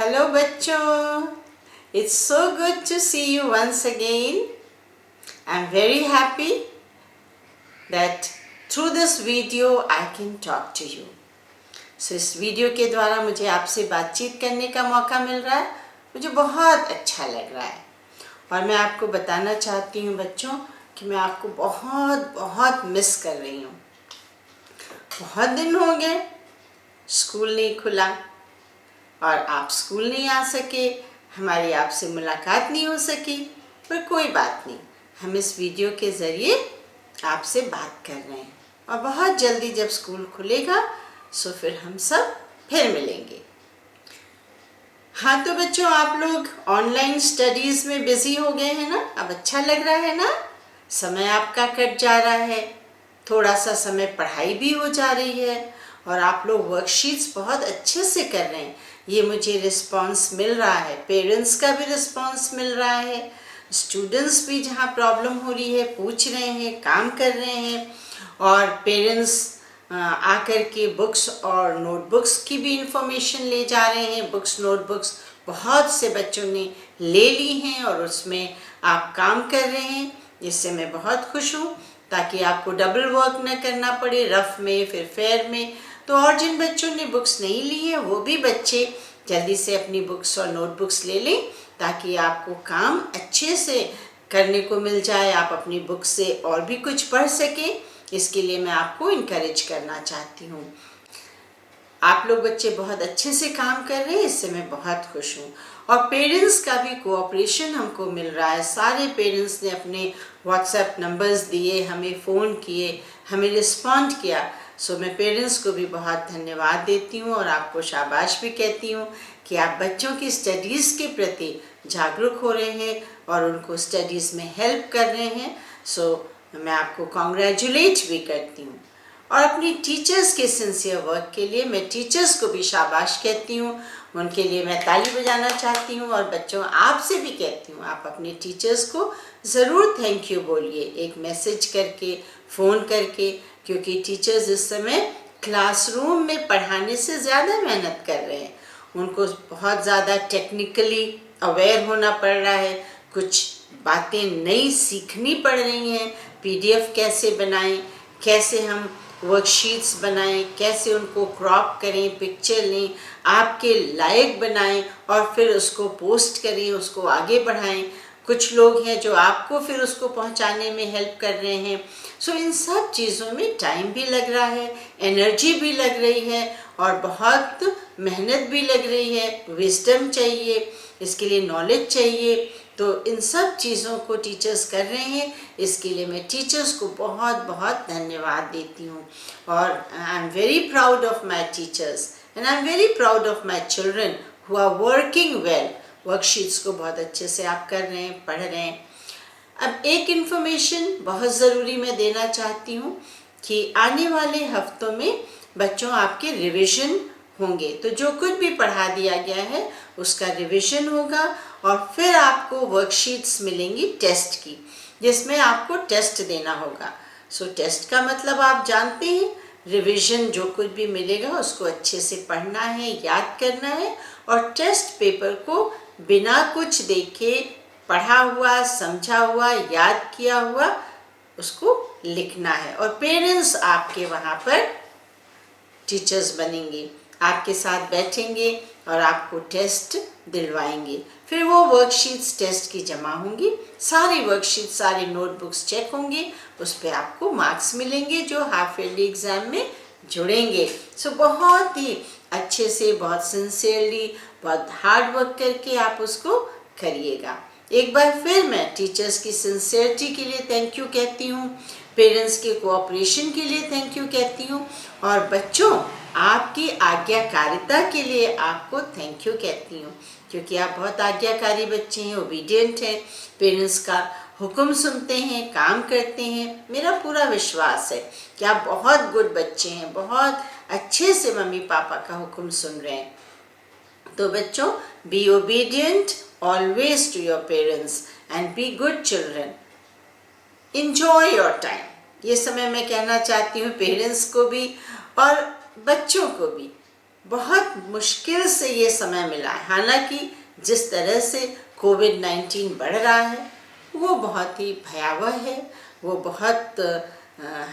Hello bachcho, it's so good to see you once again. I'm very happy that through this video I can talk to you. So इस video के द्वारा मुझे आपसे बातचीत करने का मौका मिल रहा है, मुझे बहुत अच्छा लग रहा है। और मैं आपको बताना चाहती हूँ बच्चों कि मैं आपको बहुत बहुत मिस कर रही हूँ। बहुत दिन हो गए, स्कूल नहीं खुला और आप स्कूल नहीं आ सके, हमारी आपसे मुलाकात नहीं हो सकी, पर कोई बात नहीं, हम इस वीडियो के ज़रिए आपसे बात कर रहे हैं और बहुत जल्दी जब स्कूल खुलेगा सो फिर हम सब फिर मिलेंगे। हाँ तो बच्चों, आप लोग ऑनलाइन स्टडीज़ में बिज़ी हो गए हैं ना? अब अच्छा लग रहा है ना? समय आपका कट जा रहा है, थोड़ा सा समय पढ़ाई भी हो जा रही है और आप लोग वर्कशीट्स बहुत अच्छे से कर रहे हैं। ये मुझे रिस्पांस मिल रहा है, पेरेंट्स का भी रिस्पांस मिल रहा है, स्टूडेंट्स भी जहाँ प्रॉब्लम हो रही है पूछ रहे हैं, काम कर रहे हैं और पेरेंट्स आकर के बुक्स और नोटबुक्स की भी इंफॉर्मेशन ले जा रहे हैं। बुक्स नोटबुक्स बहुत से बच्चों ने ले ली हैं और उसमें आप काम कर रहे हैं, इससे मैं बहुत खुश हूँ, ताकि आपको डबल वर्क न करना पड़े, रफ में फिर फेयर में। तो और जिन बच्चों ने बुक्स नहीं ली है वो भी बच्चे जल्दी से अपनी बुक्स और नोटबुक्स ले लें, ताकि आपको काम अच्छे से करने को मिल जाए, आप अपनी बुक से और भी कुछ पढ़ सकें। इसके लिए मैं आपको इनकरेज करना चाहती हूँ। आप लोग बच्चे बहुत अच्छे से काम कर रहे हैं, इससे मैं बहुत खुश हूँ। और पेरेंट्स का भी कोऑपरेशन हमको मिल रहा है। सारे पेरेंट्स ने अपने व्हाट्सएप नंबर्स दिए, हमें फ़ोन किए, हमें रिस्पॉन्ड किया। सो मैं पेरेंट्स को भी बहुत धन्यवाद देती हूँ और आपको शाबाश भी कहती हूँ कि आप बच्चों की स्टडीज़ के प्रति जागरूक हो रहे हैं और उनको स्टडीज़ में हेल्प कर रहे हैं। सो मैं आपको कॉन्ग्रेचुलेट भी करती हूँ। और अपनी टीचर्स के सिंसियर वर्क के लिए मैं टीचर्स को भी शाबाश कहती हूँ, उनके लिए मैं ताली बजाना चाहती हूँ। और बच्चों, आपसे भी कहती हूँ, आप अपने टीचर्स को ज़रूर थैंक यू बोलिए, एक मैसेज करके, फ़ोन करके, क्योंकि टीचर्स इस समय क्लासरूम में पढ़ाने से ज़्यादा मेहनत कर रहे हैं। उनको बहुत ज़्यादा टेक्निकली अवेयर होना पड़ रहा है, कुछ बातें नई सीखनी पड़ रही हैं। पीडीएफ कैसे बनाएं, कैसे हम वर्कशीट्स बनाएं, कैसे उनको क्रॉप करें, पिक्चर लें, आपके लायक बनाएं और फिर उसको पोस्ट करें, उसको आगे बढ़ाएं। कुछ लोग हैं जो आपको फिर उसको पहुंचाने में हेल्प कर रहे हैं। सो इन सब चीज़ों में टाइम भी लग रहा है, एनर्जी भी लग रही है और बहुत मेहनत भी लग रही है। विजडम चाहिए, इसके लिए नॉलेज चाहिए। तो इन सब चीज़ों को टीचर्स कर रहे हैं, इसके लिए मैं टीचर्स को बहुत बहुत धन्यवाद देती हूँ। और I am very proud of my teachers and I am very proud of my children who are working well. Worksheets को बहुत अच्छे से आप कर रहे हैं, पढ़ रहे हैं। अब एक इन्फॉर्मेशन बहुत ज़रूरी मैं देना चाहती हूँ कि आने वाले हफ्तों में बच्चों आपके रिवीजन होंगे। तो जो कुछ भी पढ़ा दिया गया है उसका रिवीजन होगा और फिर आपको वर्कशीट्स मिलेंगी टेस्ट की, जिसमें आपको टेस्ट देना होगा। सो टेस्ट का मतलब आप जानते हैं, रिवीजन जो कुछ भी मिलेगा उसको अच्छे से पढ़ना है, याद करना है और टेस्ट पेपर को बिना कुछ देखे, पढ़ा हुआ, समझा हुआ, याद किया हुआ उसको लिखना है। और पेरेंट्स आपके वहाँ पर टीचर्स बनेंगे, आपके साथ बैठेंगे और आपको टेस्ट दिलवाएंगे। फिर वो वर्कशीट्स टेस्ट की जमा होंगी, सारी वर्कशीट्स, सारी नोटबुक्स चेक होंगे, उस पर आपको मार्क्स मिलेंगे जो हाफ ईयरली एग्ज़ाम में जुड़ेंगे। सो बहुत ही अच्छे से, बहुत सिंसियरली, बहुत हार्ड वर्क करके आप उसको करिएगा। एक बार फिर मैं टीचर्स की सिंसियरिटी के लिए थैंक यू कहती हूँ, पेरेंट्स के कोऑपरेशन के लिए थैंक यू कहती हूँ और बच्चों आपकी आज्ञाकारिता के लिए आपको थैंक यू कहती हूँ, क्योंकि आप बहुत आज्ञाकारी बच्चे हैं, ओबीडियंट हैं, पेरेंट्स का हुक्म सुनते हैं, काम करते हैं। मेरा पूरा विश्वास है कि आप बहुत गुड बच्चे हैं, बहुत अच्छे से मम्मी पापा का हुक्म सुन रहे हैं। तो बच्चों, be obedient always to your parents and be good children. Enjoy your time. ये समय मैं कहना चाहती हूँ पेरेंट्स को भी और बच्चों को भी बहुत मुश्किल से ये समय मिला है। हालांकि जिस तरह से कोविड-19 बढ़ रहा है वो बहुत ही भयावह है, वो बहुत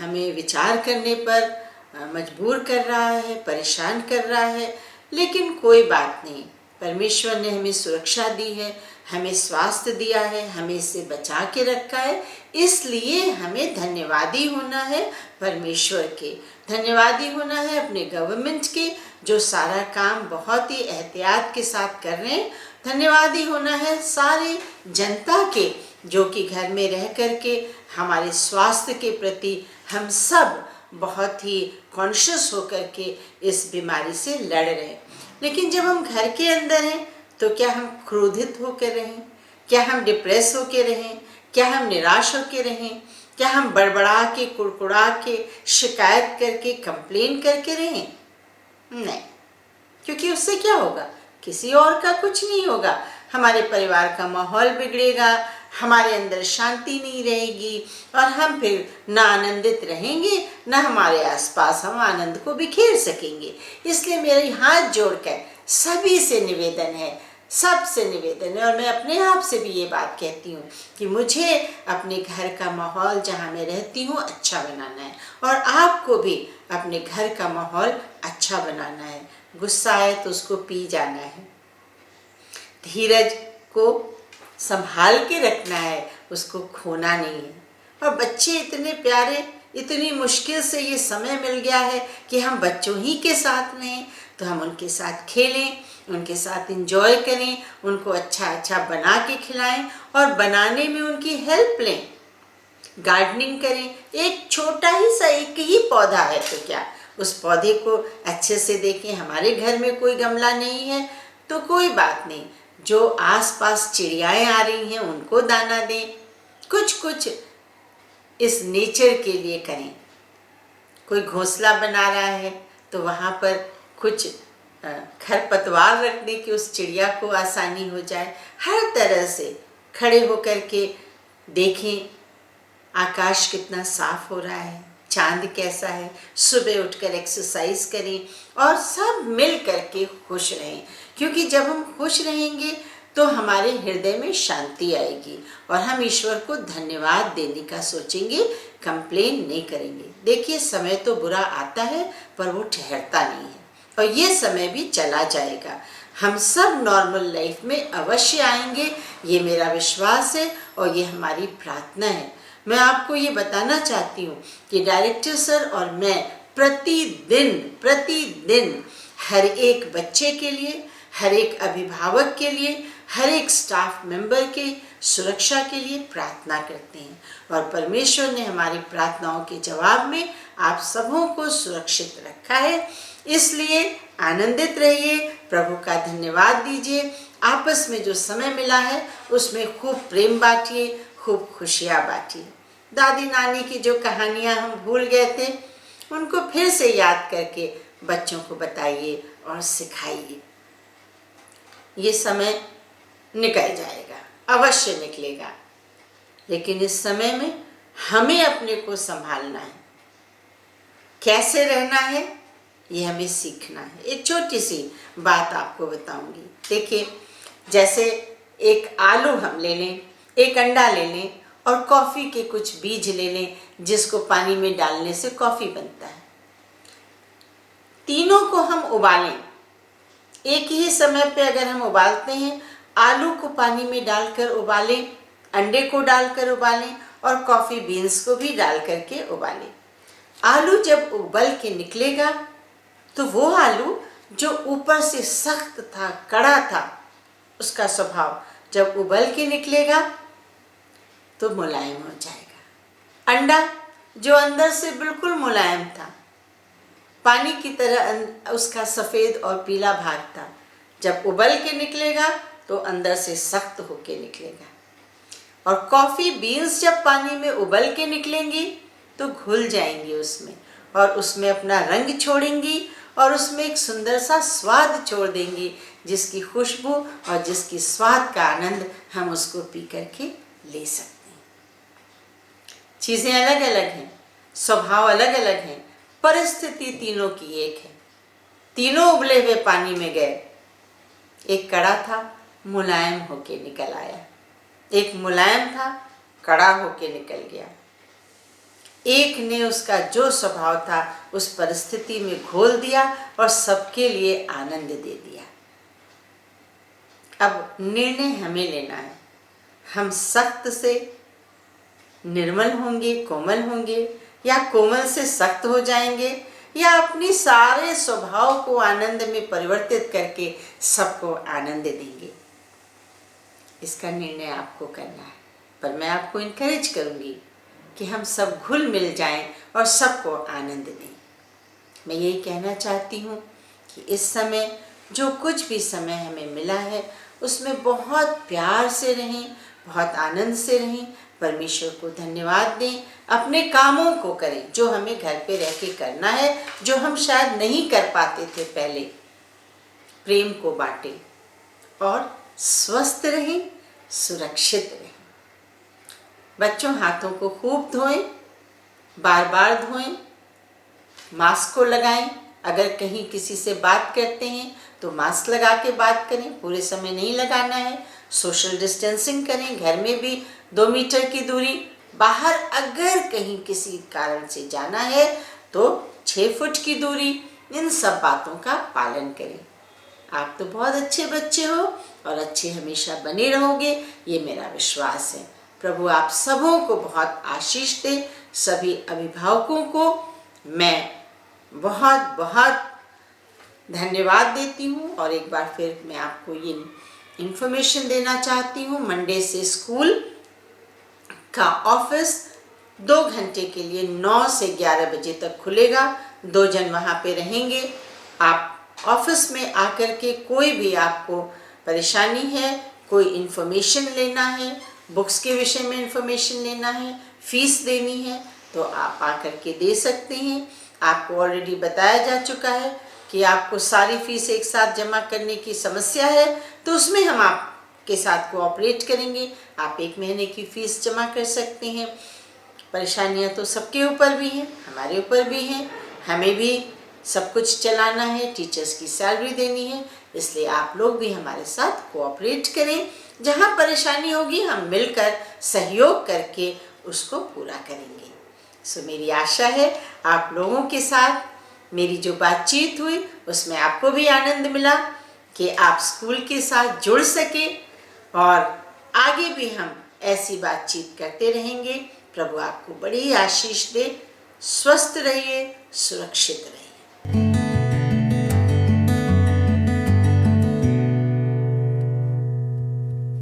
हमें विचार करने पर मजबूर कर रहा है, परेशान कर रहा है। लेकिन कोई बात नहीं, परमेश्वर ने हमें सुरक्षा दी है, हमें स्वास्थ्य दिया है, हमें इससे बचा के रखा है, इसलिए हमें धन्यवादी होना है परमेश्वर के, धन्यवादी होना है अपने गवर्नमेंट के जो सारा काम बहुत ही एहतियात के साथ कर रहे हैं, धन्यवादी होना है सारी जनता के जो कि घर में रह कर के हमारे स्वास्थ्य के प्रति हम सब बहुत ही कॉन्शियस होकर के इस बीमारी से लड़ रहे हैं। लेकिन जब हम घर के अंदर हैं तो क्या हम क्रोधित होकर रहें? क्या हम डिप्रेस होकर रहें? क्या हम निराश होकर रहें? क्या हम बड़बड़ा के, कुड़कुड़ा के, शिकायत करके, कंप्लेन करके रहें? नहीं, क्योंकि उससे क्या होगा? किसी और का कुछ नहीं होगा। हमारे परिवार का माहौल बिगड़ेगा, हमारे अंदर शांति नहीं रहेगी और हम फिर ना आनंदित रहेंगे, ना हमारे आसपास हम आनंद को बिखेर सकेंगे। इसलिए मेरे हाथ जोड़कर सभी से निवेदन है, सबसे निवेदन है, और मैं अपने आप से भी ये बात कहती हूँ कि मुझे अपने घर का माहौल जहाँ मैं रहती हूँ अच्छा बनाना है और आपको भी अपने घर का माहौल अच्छा बनाना है। गुस्सा आए तो उसको पी जाना है, धीरज को संभाल के रखना है, उसको खोना नहीं है। और बच्चे इतने प्यारे, इतनी मुश्किल से ये समय मिल गया है कि हम बच्चों ही के साथ रहें, तो हम उनके साथ खेलें, उनके साथ एंजॉय करें, उनको अच्छा अच्छा बना के खिलाएं और बनाने में उनकी हेल्प लें, गार्डनिंग करें। एक छोटा ही सा एक ही पौधा है तो क्या, उस पौधे को अच्छे से देखें। हमारे घर में कोई गमला नहीं है तो कोई बात नहीं, जो आसपास चिड़ियाएं आ रही हैं उनको दाना दें, कुछ कुछ इस नेचर के लिए करें। कोई घोंसला बना रहा है तो वहाँ पर कुछ खरपतवार रखने की उस चिड़िया को आसानी हो जाए। हर तरह से खड़े होकर के देखें आकाश कितना साफ हो रहा है, चांद कैसा है, सुबह उठकर एक्सरसाइज करें और सब मिल करके खुश रहें। क्योंकि जब हम खुश रहेंगे तो हमारे हृदय में शांति आएगी और हम ईश्वर को धन्यवाद देने का सोचेंगे, कंप्लेन नहीं करेंगे। देखिए समय तो बुरा आता है पर वो ठहरता नहीं है और ये समय भी चला जाएगा। हम सब नॉर्मल लाइफ में अवश्य आएंगे, ये मेरा विश्वास है और ये हमारी प्रार्थना है। मैं आपको ये बताना चाहती हूँ कि डायरेक्टर सर और मैं प्रतिदिन हर एक बच्चे के लिए, हर एक अभिभावक के लिए, हर एक स्टाफ मेंबर के सुरक्षा के लिए प्रार्थना करते हैं और परमेश्वर ने हमारी प्रार्थनाओं के जवाब में आप सबों को सुरक्षित रखा है। इसलिए आनंदित रहिए, प्रभु का धन्यवाद दीजिए। आपस में जो समय मिला है उसमें खूब प्रेम बांटिए, खूब खुशियाँ बांटिए। दादी नानी की जो कहानियाँ हम भूल गए थे उनको फिर से याद करके बच्चों को बताइए और सिखाइए। ये समय निकल जाएगा, अवश्य निकलेगा, लेकिन इस समय में हमें अपने को संभालना है। कैसे रहना है ये हमें सीखना है। एक छोटी सी बात आपको बताऊंगी। देखिए, जैसे एक आलू हम ले लें, एक अंडा ले लें और कॉफ़ी के कुछ बीज ले लें जिसको पानी में डालने से कॉफ़ी बनता है। तीनों को हम उबालें। एक ही समय पे अगर हम उबालते हैं, आलू को पानी में डालकर उबालें, अंडे को डालकर उबालें और कॉफ़ी बीन्स को भी डाल करके उबालें। आलू जब उबल के निकलेगा तो वो आलू जो ऊपर से सख्त था, कड़ा था, उसका स्वभाव जब उबल के निकलेगा तो मुलायम हो जाएगा। अंडा जो अंदर से बिल्कुल मुलायम था, पानी की तरह उसका सफ़ेद और पीला भाग था, जब उबल के निकलेगा तो अंदर से सख्त होके निकलेगा। और कॉफ़ी बीन्स जब पानी में उबल के निकलेंगी तो घुल जाएंगी उसमें और उसमें अपना रंग छोड़ेंगी और उसमें एक सुंदर सा स्वाद छोड़ देंगी, जिसकी खुशबू और जिसकी स्वाद का आनंद हम उसको पी करके ले सकते हैं। चीज़ें अलग अलग हैं, स्वभाव अलग अलग हैं, परिस्थिति तीनों की एक है। तीनों उबले हुए पानी में गए। एक कड़ा था, मुलायम होके निकल आया। एक मुलायम था, कड़ा होके निकल गया। एक ने उसका जो स्वभाव था उस परिस्थिति में घोल दिया और सबके लिए आनंद दे दिया। अब निर्णय हमें लेना है। हम सख्त से निर्मल होंगे, कोमल होंगे, या कोमल से सख्त हो जाएंगे, या अपनी सारे स्वभाव को आनंद में परिवर्तित करके सबको आनंद देंगे। इसका निर्णय आपको करना है। पर मैं आपको इनकरेज करूंगी कि हम सब घुल मिल जाएं और सबको आनंद दें। मैं यही कहना चाहती हूँ कि इस समय जो कुछ भी समय हमें मिला है उसमें बहुत प्यार से रहें, बहुत आनंद से रहें, परमेश्वर को धन्यवाद दें, अपने कामों को करें जो हमें घर पे रह के करना है, जो हम शायद नहीं कर पाते थे पहले। प्रेम को बांटें और स्वस्थ रहें, सुरक्षित रहें। बच्चों, हाथों को खूब धोएं, बार बार धोएं, मास्क को लगाएं। अगर कहीं किसी से बात करते हैं तो मास्क लगा के बात करें, पूरे समय नहीं लगाना है। सोशल डिस्टेंसिंग करें, घर में भी 2 मीटर की दूरी। बाहर अगर कहीं किसी कारण से जाना है तो 6 फुट की दूरी। इन सब बातों का पालन करें। आप तो बहुत अच्छे बच्चे हो और अच्छे हमेशा बने रहोगे, ये मेरा विश्वास है। प्रभु आप सबों को बहुत आशीष दे। सभी अभिभावकों को मैं बहुत बहुत धन्यवाद देती हूँ। और एक बार फिर मैं आपको ये इन्फॉर्मेशन देना चाहती हूँ, मंडे से स्कूल का ऑफिस 2 घंटे के लिए 9 से 11 बजे तक खुलेगा। 2 जन वहाँ पे रहेंगे। आप ऑफिस में आकर के कोई भी आपको परेशानी है, कोई इन्फॉर्मेशन लेना है, बुक्स के विषय में इन्फॉर्मेशन लेना है, फीस देनी है, तो आप आकर के दे सकते हैं। आपको ऑलरेडी बताया जा चुका है कि आपको सारी फीस एक साथ जमा करने की समस्या है, तो उसमें हम आपके साथ कोऑपरेट करेंगे। आप 1 महीने की फीस जमा कर सकते हैं। परेशानियां तो सबके ऊपर भी हैं, हमारे ऊपर भी हैं। हमें भी सब कुछ चलाना है, टीचर्स की सैलरी देनी है, इसलिए आप लोग भी हमारे साथ कोऑपरेट करें। जहाँ परेशानी होगी हम मिलकर सहयोग करके उसको पूरा करेंगे। सो मेरी आशा है आप लोगों के साथ मेरी जो बातचीत हुई उसमें आपको भी आनंद मिला कि आप स्कूल के साथ जुड़ सके, और आगे भी हम ऐसी बातचीत करते रहेंगे। प्रभु आपको बड़ी आशीष दे। स्वस्थ रहिए, सुरक्षित रहिए।